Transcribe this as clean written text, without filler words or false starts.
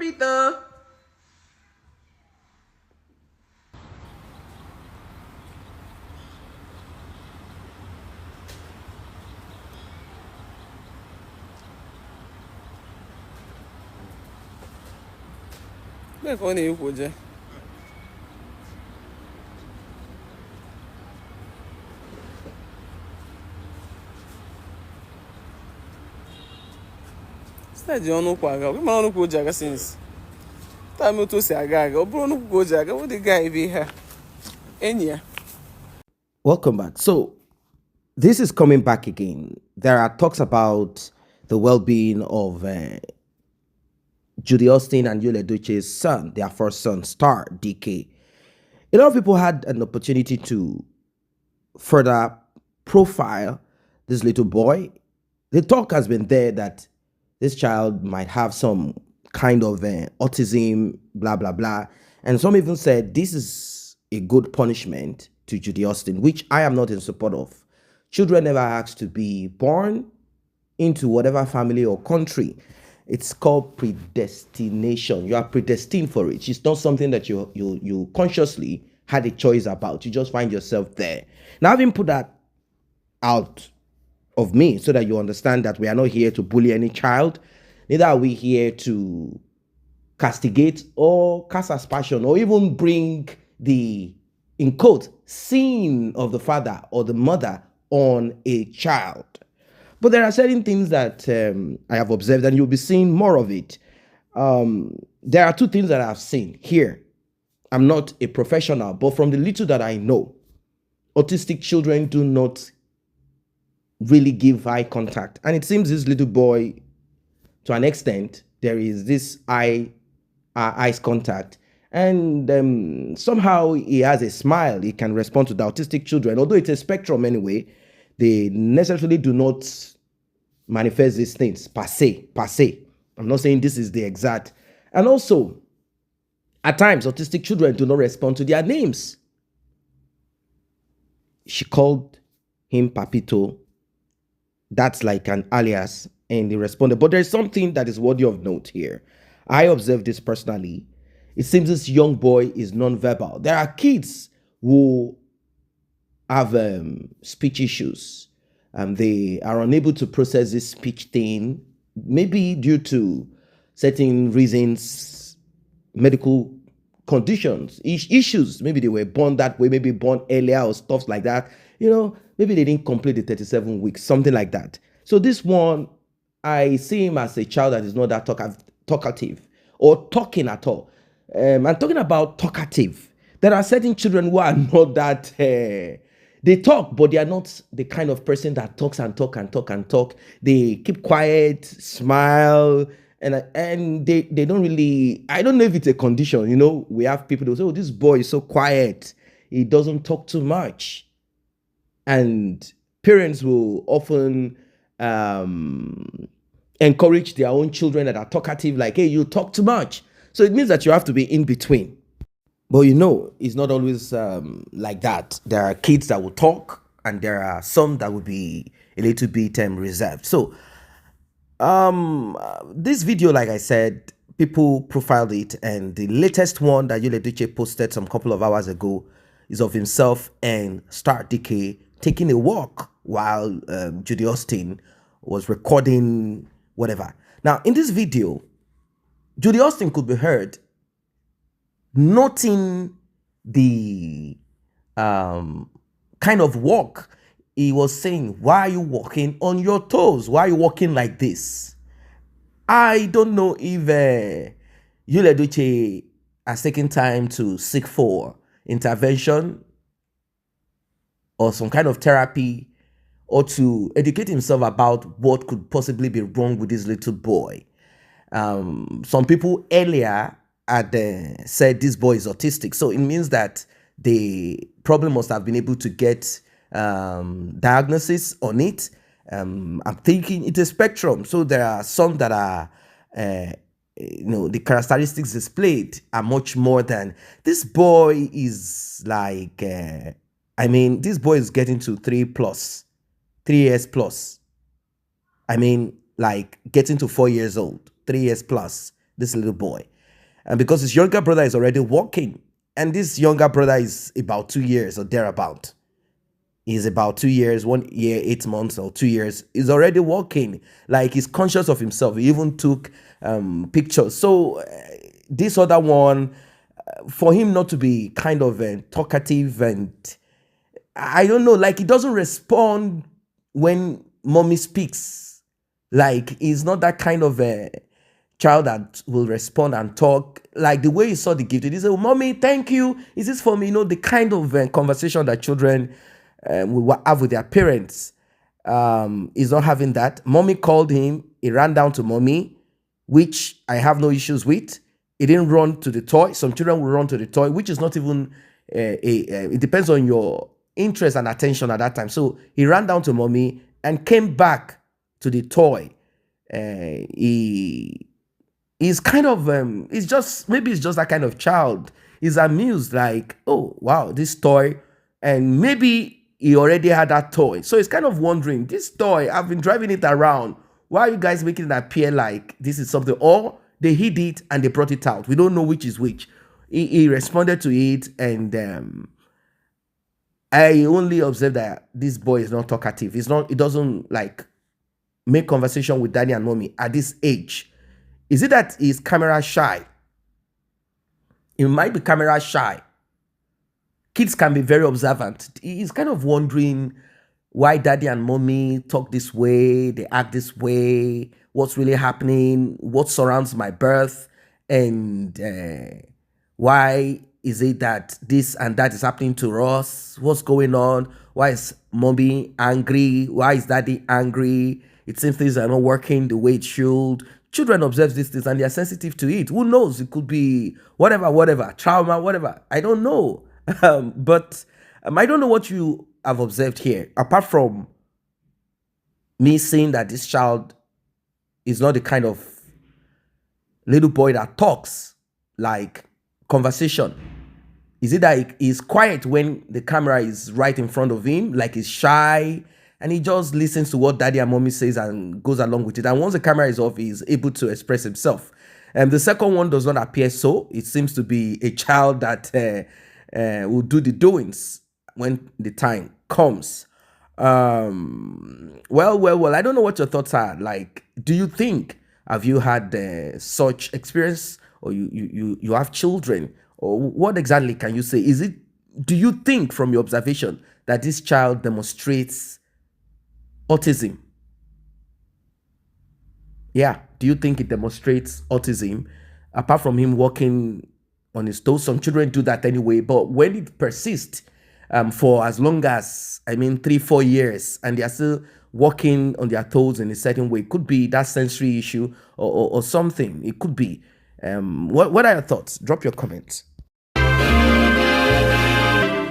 Papito. Bẹ́ẹ̀ kọ́ ni èkó jẹ́. Stage ọnụ kwụ aga, ọ ma ọnụ kwụ o ji aga since. Time otu o si aga aga, ọ bụrụ ọnụ kwụ ka o ji aga, what the guy be here? Enyi ya. Welcome back. So, this is coming back again. There are talks about the well-being of Judy Austin and Edochie's son, their first son, Star DK. A lot of people had an opportunity to further profile this little boy. The talk has been there that this child might have some kind of autism, blah, blah, blah. And some even said this is a good punishment to Judy Austin, which I am not in support of. Children never asked to be born into whatever family or country. It's called predestination. You are predestined for it. It's not something that you consciously had a choice about. You just find yourself there. Now, having put that out of me so that you understand that we are not here to bully any child, neither are we here to castigate or cast aspersion or even bring the, in quote, sin of the father or the mother on a child. But there are certain things that I have observed, and you'll be seeing more of it. There are two things that I've seen here. I'm not a professional, but from the little that I know, autistic children do not really give eye contact. And it seems this little boy, to an extent, there is this eyes contact. And somehow he has a smile. He can respond to the autistic children. Although it's a spectrum anyway, they necessarily do not manifest these things per se. I'm not saying this is the exact. And also, at times, autistic children do not respond to their names. She called him Papito. That's like an alias, and he responded. But there's something that is worthy of note here. I observed this personally. It seems this young boy is non-verbal. There are kids who have speech issues. They are unable to process this speech thing, maybe due to certain reasons, medical conditions, issues. Maybe they were born that way, maybe born earlier or stuff like that. You know, maybe they didn't complete the 37 weeks, something like that. So this one, I see him as a child that is not that talkative or talking at all. I'm talking about talkative. There are certain children who are not that, they talk, but they are not the kind of person that talks and talk and talk and talk. They keep quiet, smile, and they don't really, I don't know if it's a condition. You know, we have people who say, oh, this boy is so quiet. He doesn't talk too much. And parents will often encourage their own children that are talkative, like, hey, you talk too much. So it means that you have to be in between. But you know, it's not always like that. There are kids that will talk, and there are some that will be a little bit reserved. So this video, like I said, people profiled it, and the latest one that Edochie posted some couple of hours ago is of himself and Star DK taking a walk while Judy Austin was recording whatever. Now, in this video, Judy Austin could be heard noting the kind of walk. He was saying, why are you walking on your toes? Why are you walking like this? I don't know if Edochie has taken time to seek for intervention or some kind of therapy, or to educate himself about what could possibly be wrong with this little boy. Some people earlier had said this boy is autistic. So it means that the problem must have been able to get diagnosis on it. I'm thinking it's a spectrum. So there are some that are, you know, the characteristics displayed are much more than, this boy is like, I mean, this boy is getting to 3 years plus. I mean, like getting to 4 years old, 3 years plus, this little boy. And because his younger brother is already working, and this younger brother is about 2 years or thereabout. He's about 2 years, 1 year, 8 months, or 2 years. He's already working. Like, he's conscious of himself. He even took pictures. So this other one, for him not to be kind of talkative, and I don't know, like, he doesn't respond when mommy speaks. Like, he's not that kind of a child that will respond and talk. Like, the way he saw the gift, he said, "Mommy, thank you. Is this for me?" You know, the kind of conversation that children will have with their parents. He's not having that. Mommy called him. He ran down to mommy, which I have no issues with. He didn't run to the toy. Some children will run to the toy, which is not even it depends on your interest and attention at that time. So he ran down to mommy and came back to the toy. He's kind of it's just, maybe it's just that kind of child. He's amused, like, oh wow, this toy. And maybe he already had that toy, so he's kind of wondering, this toy, I've been driving it around, why are you guys making it appear like this is something? Or they hid it and they brought it out. We don't know which is which. He responded to it, and I only observed that this boy is not talkative. He doesn't like make conversation with daddy and mommy at this age. Is it that he's camera shy? He might be camera shy. Kids can be very observant. He's kind of wondering why daddy and mommy talk this way, they act this way, what's really happening, what surrounds my birth, and why is it that this and that is happening to us? What's going on? Why is mommy angry? Why is daddy angry? It seems things are not working the way it should. Children observe these things and they are sensitive to it. Who knows? It could be whatever, trauma, whatever. I don't know. But I don't know what you have observed here, apart from me seeing that this child is not the kind of little boy that talks, like conversation. Is it that he's quiet when the camera is right in front of him, like he's shy, and he just listens to what daddy and mommy says and goes along with it? And once the camera is off, he's able to express himself. And the second one does not appear so. It seems to be a child that will do the doings when the time comes. Well, I don't know what your thoughts are. Like, do you think, have you had such experience, or you have children, or what exactly can you say? Do you think from your observation that this child demonstrates autism? Yeah, do you think it demonstrates autism? Apart from him walking on his toes, some children do that anyway, but when it persists for as long as, 3-4 years, and they are still walking on their toes in a certain way, it could be that sensory issue or something. It could be. What are your thoughts? Drop your comments.